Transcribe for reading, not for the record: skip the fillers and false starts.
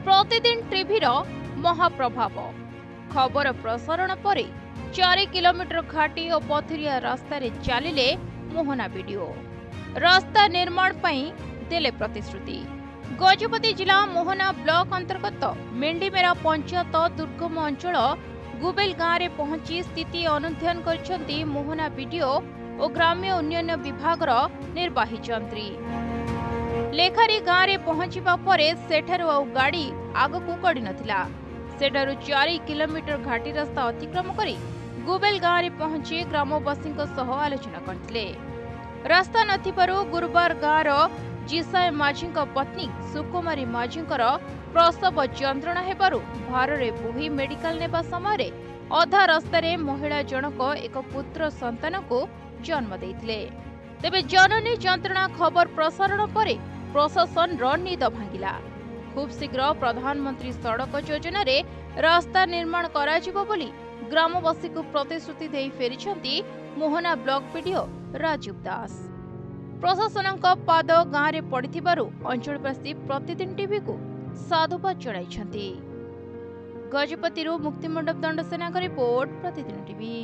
प्रतिदिन टीवीर महाप्रभाव खबर प्रसारण पर 4 किलोमीटर घाटी और पथरिया रास्ता चलिले मोहना वीडियो रास्ता निर्माण पई देले प्रतिश्रुति। गजपति जिला मोहना ब्लॉक अंतर्गत मेंढीमेरा पंचायत दुर्गम अंचल गुबेल गाँव में पहुंची स्थिति अनुध्यान करछंती मोहना वीडियो और ग्राम्य उन्नयन विभाग निर्वाही जंत्री। लेखारी गाँव में पहुंचवा परे सेठारु आ गाड़ी आगकू गड़ी नथिला। सेठारु 4 किलोमीटर घाटी रास्ता अतिक्रम करी गुबेल गाँव में पहुंची ग्रामवासी आलोचना करथिले। रास्ता नथिबारु गुरुबार गाँव जिसाय माझी पत्नी सुकुमारी माझी प्रसव यंत्रणा हेबारु भारे बोही मेडिकल नेबा समय अधा रास्तार महिला जनक एक पुत्र संतान को जन्म देइथिले। तेबे जननी यंत्रणा खबर प्रसारण पर प्रशासन नीद भांगिला। खूब शीघ्र प्रधानमंत्री सड़क योजना रे रास्ता निर्माण कराजिबो बोली ग्रामवासी को प्रतिश्रुति दे फेरिछंती मोहना ब्लॉक पीडीओ राजीव दास। प्रशासन पाद गाँव में पड़िथिबारु अंचलवासी प्रतिदिन टीवी को साधुवाद जणाइछंती। गजपति मुक्तिमंडप दंड सेना का रिपोर्ट प्रतिदिन टीवी।